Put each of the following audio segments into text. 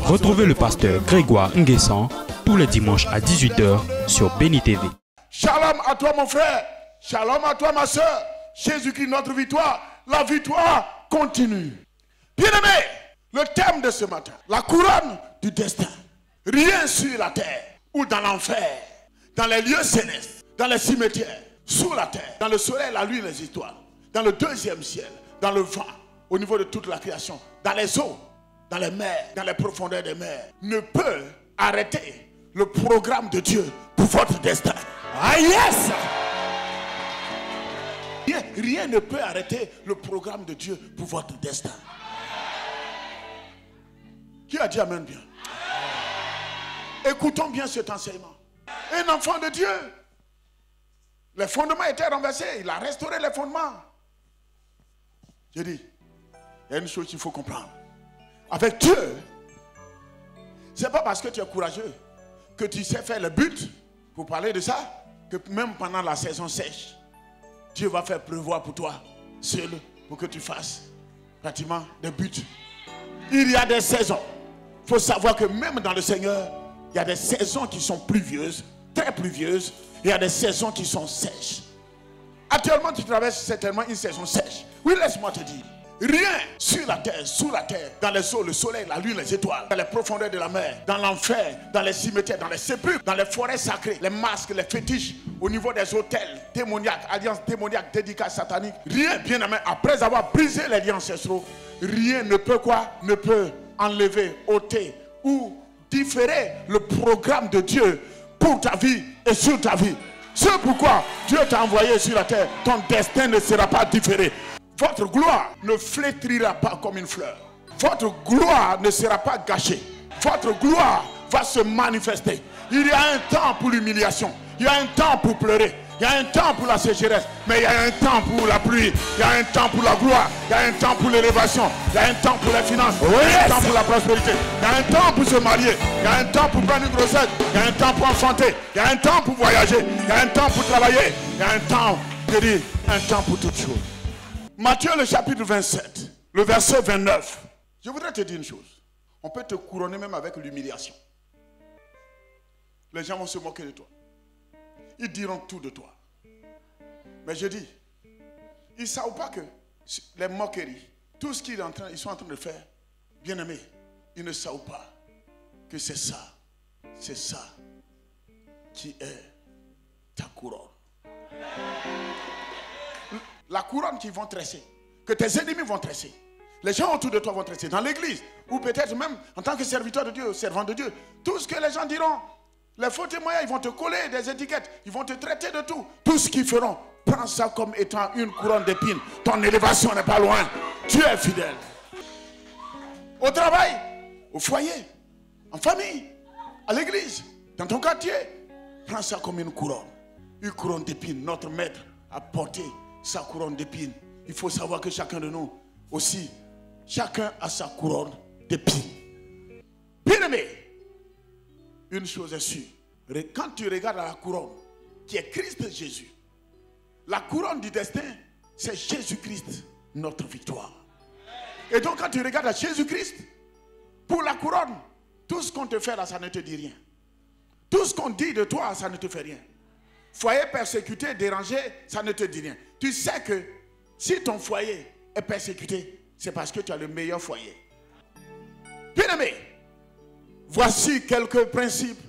Retrouvez le pasteur Grégoire Nguessan tous les dimanches à 18 h sur Béni TV. Shalom à toi mon frère, shalom à toi ma soeur. Jésus-Christ notre victoire, la victoire continue. Bien-aimé, le thème de ce matin, la couronne du destin. Rien sur la terre ou dans l'enfer, dans les lieux célestes, dans les cimetières, sous la terre, dans le soleil, la lune, les étoiles, dans le deuxième ciel, dans le vent, au niveau de toute la création, dans les eaux, dans les mers, dans les profondeurs des mers, ne peut arrêter le programme de Dieu pour votre destin. Ah yes! Rien ne peut arrêter le programme de Dieu pour votre destin. Qui a dit amen bien? Écoutons bien cet enseignement. Un enfant de Dieu, les fondements étaient renversés, il a restauré les fondements. J'ai dit, il y a une chose qu'il faut comprendre. Avec Dieu, c'est pas parce que tu es courageux que tu sais faire le but, pour parler de ça, que même pendant la saison sèche, Dieu va faire pleuvoir pour toi, seul, pour que tu fasses pratiquement des buts. Il y a des saisons. Il faut savoir que même dans le Seigneur, il y a des saisons qui sont pluvieuses, très pluvieuses, et il y a des saisons qui sont sèches. Actuellement, tu traverses certainement une saison sèche. Oui, laisse-moi te dire. Rien sur la terre, sous la terre, dans les eaux, le soleil, la lune, les étoiles, dans les profondeurs de la mer, dans l'enfer, dans les cimetières, dans les sépulcres, dans les forêts sacrées, les masques, les fétiches, au niveau des hôtels démoniaques, alliances démoniaques, dédicaces sataniques. Rien, bien aimé, après avoir brisé les liens ancestraux, rien ne peut quoi? Ne peut enlever, ôter ou différer le programme de Dieu pour ta vie et sur ta vie. C'est pourquoi Dieu t'a envoyé sur la terre. Ton destin ne sera pas différé. Votre gloire ne flétrira pas comme une fleur. Votre gloire ne sera pas gâchée. Votre gloire va se manifester. Il y a un temps pour l'humiliation. Il y a un temps pour pleurer. Il y a un temps pour la sécheresse. Mais il y a un temps pour la pluie. Il y a un temps pour la gloire. Il y a un temps pour l'élévation. Il y a un temps pour les finances. Il y a un temps pour la prospérité. Il y a un temps pour se marier. Il y a un temps pour prendre une grossesse. Il y a un temps pour enfanter. Il y a un temps pour voyager. Il y a un temps pour travailler. Il y a un temps, je dis, un temps pour toutes choses. Matthieu le chapitre 27, le verset 29. Je voudrais te dire une chose. On peut te couronner même avec l'humiliation. Les gens vont se moquer de toi. Ils diront tout de toi. Mais je dis, ils ne savent pas que les moqueries, tout ce qu'ils sont en train de faire, bien aimé, ils ne savent pas que c'est ça qui est ta couronne. La couronne qu'ils vont tresser, que tes ennemis vont tresser, les gens autour de toi vont tresser, dans l'église, ou peut-être même en tant que serviteur de Dieu, servant de Dieu, tout ce que les gens diront, les faux témoins, ils vont te coller des étiquettes, ils vont te traiter de tout. Tout ce qu'ils feront, prends ça comme étant une couronne d'épines. Ton élévation n'est pas loin. Tu es fidèle. Au travail, au foyer, en famille, à l'église, dans ton quartier, prends ça comme une couronne d'épines. Notre maître a porté sa couronne d'épines. Il faut savoir que chacun de nous aussi, chacun a sa couronne d'épines. Bien aimé, une chose est sûre, quand tu regardes la couronne qui est Christ Jésus, la couronne du destin, c'est Jésus-Christ, notre victoire. Et donc quand tu regardes à Jésus-Christ, pour la couronne, tout ce qu'on te fait là, ça ne te dit rien. Tout ce qu'on dit de toi, ça ne te fait rien. Foyer persécuté, dérangé, ça ne te dit rien. Tu sais que si ton foyer est persécuté, c'est parce que tu as le meilleur foyer. Bien aimé, voici quelques principes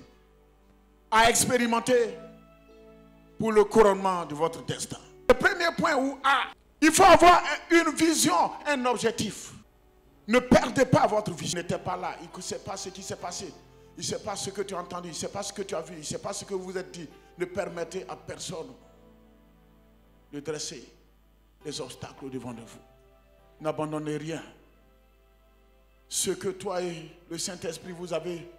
à expérimenter pour le couronnement de votre destin. Le premier point il faut avoir une vision, un objectif. Ne perdez pas votre vision. Il n'était pas là, il ne sait pas ce qui s'est passé. Il ne sait pas ce que tu as entendu, il ne sait pas ce que tu as vu, il ne sait pas ce que vous vous êtes dit. Ne permettez à personne de dresser des obstacles devant de vous. N'abandonnez rien. Ce que toi et le Saint-Esprit vous avez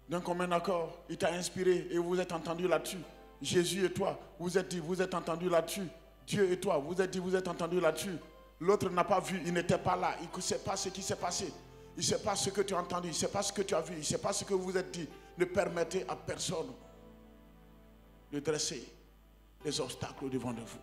d'un commun accord, il t'a inspiré et vous êtes entendu là-dessus. Jésus et toi, vous êtes dit, vous êtes entendu là-dessus. Dieu et toi, vous êtes dit, vous êtes entendu là-dessus. L'autre n'a pas vu, il n'était pas là, il ne sait pas ce qui s'est passé. Il ne sait pas ce que tu as entendu, il ne sait pas ce que tu as vu, il ne sait pas ce que vous vous êtes dit. Ne permettez à personne de dresser des obstacles devant de vous.